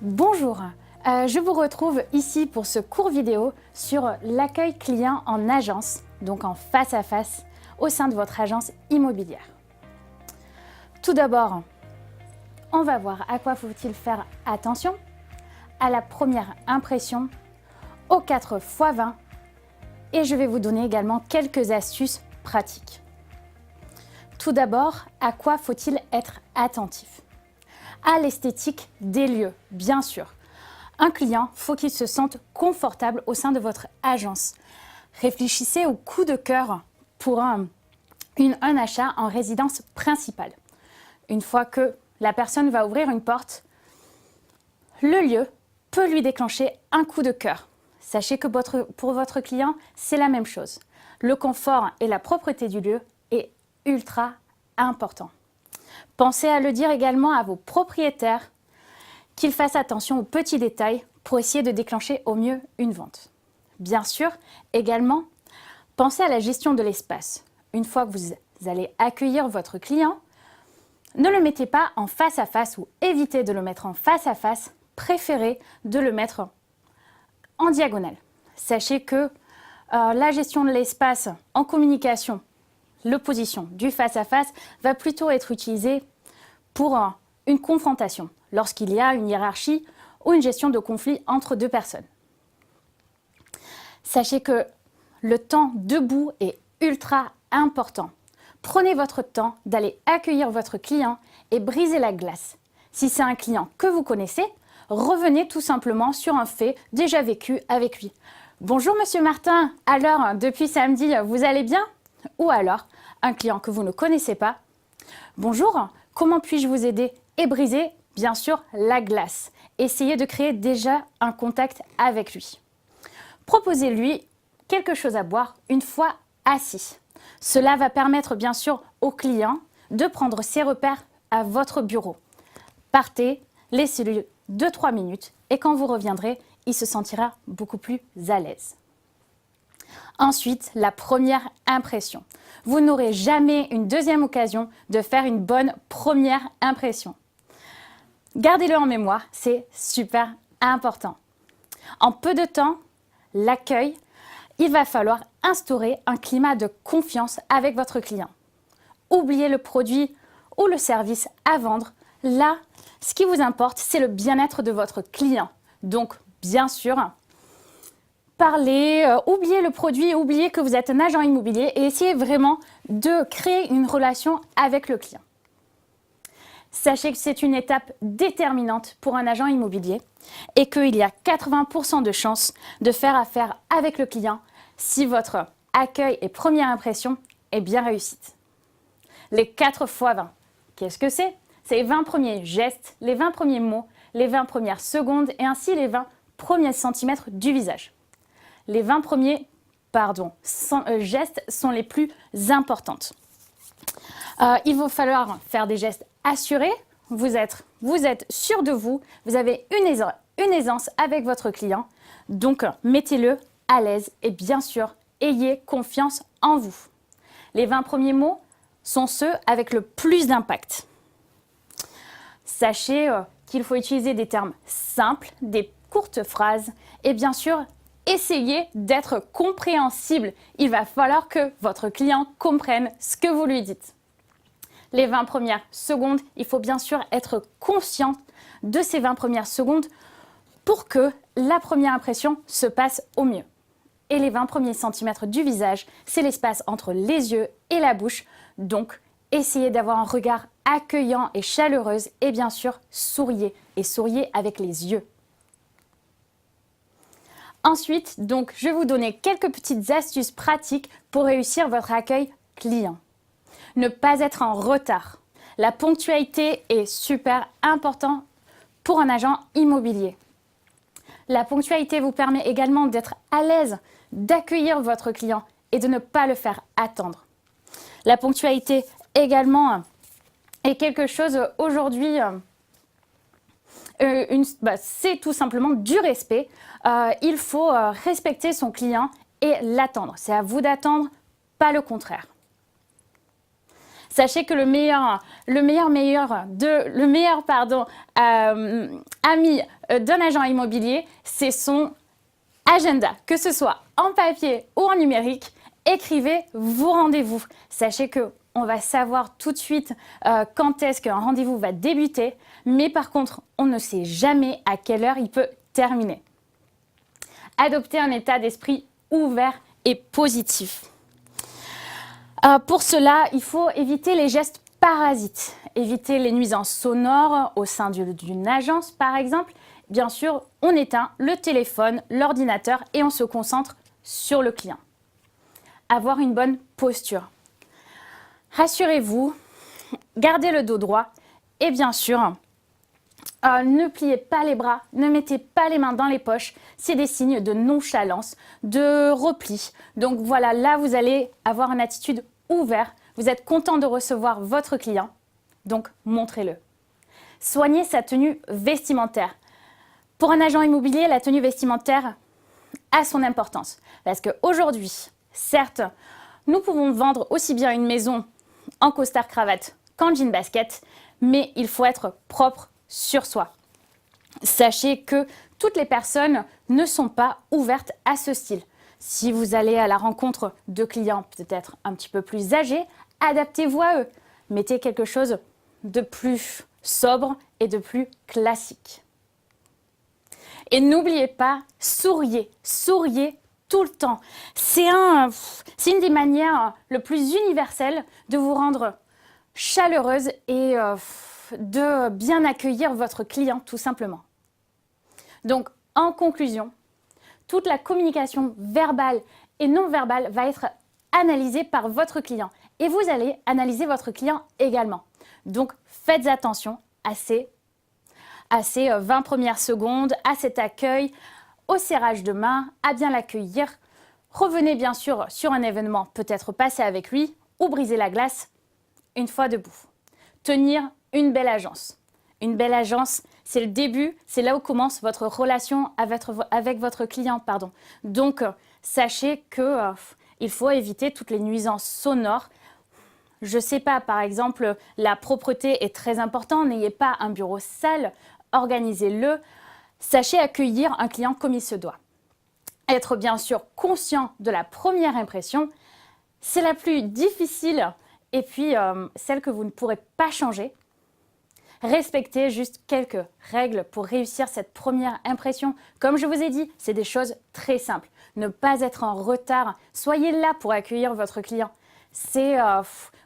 Bonjour, je vous retrouve ici pour ce court vidéo sur l'accueil client en agence, donc en face à face, au sein de votre agence immobilière. Tout d'abord, on va voir à quoi faut-il faire attention, à la première impression, aux 4x20 et je vais vous donner également quelques astuces pratiques. Tout d'abord, à quoi faut-il être attentif? À l'esthétique des lieux, bien sûr. Un client, faut qu'il se sente confortable au sein de votre agence. Réfléchissez au coup de cœur pour un achat en résidence principale. Une fois que la personne va ouvrir une porte, le lieu peut lui déclencher un coup de cœur. Sachez que pour votre client, c'est la même chose. Le confort et la propreté du lieu est ultra important. Pensez à le dire également à vos propriétaires qu'ils fassent attention aux petits détails pour essayer de déclencher au mieux une vente. Bien sûr, également, pensez à la gestion de l'espace. Une fois que vous allez accueillir votre client, ne le mettez pas en face à face ou évitez de le mettre en face à face, préférez de le mettre en diagonale. Sachez que la gestion de l'espace en communication, l'opposition du face-à-face va plutôt être utilisée pour une confrontation, lorsqu'il y a une hiérarchie ou une gestion de conflit entre deux personnes. Sachez que le temps debout est ultra important. Prenez votre temps d'aller accueillir votre client et briser la glace. Si c'est un client que vous connaissez, revenez tout simplement sur un fait déjà vécu avec lui. Bonjour Monsieur Martin, alors depuis samedi, vous allez bien? Ou alors, un client que vous ne connaissez pas. Bonjour, comment puis-je vous aider? Et briser, bien sûr, la glace. Essayez de créer déjà un contact avec lui. Proposez-lui quelque chose à boire une fois assis. Cela va permettre, bien sûr, au client de prendre ses repères à votre bureau. Partez, laissez-lui 2-3 minutes et quand vous reviendrez, il se sentira beaucoup plus à l'aise. Ensuite, la première impression. Vous n'aurez jamais une deuxième occasion de faire une bonne première impression. Gardez-le en mémoire, c'est super important. En peu de temps, l'accueil, il va falloir instaurer un climat de confiance avec votre client. Oubliez le produit ou le service à vendre. Là, ce qui vous importe, c'est le bien-être de votre client. Donc, bien sûr, parlez, oubliez le produit, oubliez que vous êtes un agent immobilier et essayez vraiment de créer une relation avec le client. Sachez que c'est une étape déterminante pour un agent immobilier et qu'il y a 80% de chances de faire affaire avec le client si votre accueil et première impression est bien réussite. Les 4x20, qu'est-ce que c'est? C'est les 20 premiers gestes, les 20 premiers mots, les 20 premières secondes et ainsi les 20 premiers centimètres du visage. Les 20 premiers gestes sont les plus importantes. Il va falloir faire des gestes assurés. Vous êtes sûr de vous. Vous avez une aisance avec votre client. Donc, mettez-le à l'aise et bien sûr, ayez confiance en vous. Les 20 premiers mots sont ceux avec le plus d'impact. Sachez qu'il faut utiliser des termes simples, des courtes phrases et bien sûr, essayez d'être compréhensible. Il va falloir que votre client comprenne ce que vous lui dites. Les 20 premières secondes, il faut bien sûr être conscient de ces 20 premières secondes pour que la première impression se passe au mieux. Et les 20 premiers centimètres du visage, c'est l'espace entre les yeux et la bouche. Donc, essayez d'avoir un regard accueillant et chaleureux et bien sûr, souriez. Et souriez avec les yeux. Ensuite, donc, je vais vous donner quelques petites astuces pratiques pour réussir votre accueil client. Ne pas être en retard. La ponctualité est super importante pour un agent immobilier. La ponctualité vous permet également d'être à l'aise, d'accueillir votre client et de ne pas le faire attendre. La ponctualité également est quelque chose aujourd'hui, c'est tout simplement du respect. Il faut respecter son client et l'attendre. C'est à vous d'attendre, pas le contraire. Sachez que le meilleur ami d'un agent immobilier, c'est son agenda, que ce soit en papier ou en numérique. Écrivez vos rendez-vous. Sachez que on va savoir tout de suite quand est-ce qu'un rendez-vous va débuter, mais par contre, on ne sait jamais à quelle heure il peut terminer. Adoptez un état d'esprit ouvert et positif. Pour cela, il faut éviter les gestes parasites, éviter les nuisances sonores au sein d'une agence par exemple. Bien sûr, on éteint le téléphone, l'ordinateur et on se concentre sur le client. Avoir une bonne posture. Rassurez-vous, gardez le dos droit et bien sûr, ne pliez pas les bras, ne mettez pas les mains dans les poches. C'est des signes de nonchalance, de repli. Donc voilà, là vous allez avoir une attitude ouverte. Vous êtes content de recevoir votre client, donc montrez-le. Soignez sa tenue vestimentaire. Pour un agent immobilier, la tenue vestimentaire a son importance. Parce qu'aujourd'hui, certes, nous pouvons vendre aussi bien une maison en costard-cravate qu'en jean basket, mais il faut être propre sur soi. Sachez que toutes les personnes ne sont pas ouvertes à ce style. Si vous allez à la rencontre de clients peut-être un petit peu plus âgés, adaptez-vous à eux. Mettez quelque chose de plus sobre et de plus classique. Et n'oubliez pas, souriez, souriez tout le temps. C'est une des manières le plus universelles de vous rendre chaleureuse et de bien accueillir votre client tout simplement. Donc en conclusion, toute la communication verbale et non verbale va être analysée par votre client et vous allez analyser votre client également. Donc faites attention à ces 20 premières secondes, à cet accueil, au serrage de main, à bien l'accueillir. Revenez bien sûr sur un événement, peut-être passer avec lui ou briser la glace une fois debout. Tenir une belle agence. Une belle agence, c'est le début, c'est là où commence votre relation avec votre client. Donc, sachez qu'il faut éviter toutes les nuisances sonores. Je ne sais pas, par exemple, la propreté est très importante. N'ayez pas un bureau sale, organisez-le. Sachez accueillir un client comme il se doit. Être bien sûr conscient de la première impression, c'est la plus difficile et puis celle que vous ne pourrez pas changer. Respectez juste quelques règles pour réussir cette première impression. Comme je vous ai dit, c'est des choses très simples. Ne pas être en retard. Soyez là pour accueillir votre client.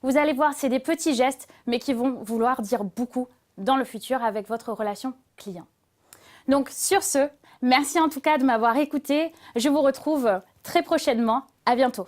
Vous allez voir, c'est des petits gestes, mais qui vont vouloir dire beaucoup dans le futur avec votre relation client. Donc sur ce, merci en tout cas de m'avoir écouté. Je vous retrouve très prochainement. À bientôt.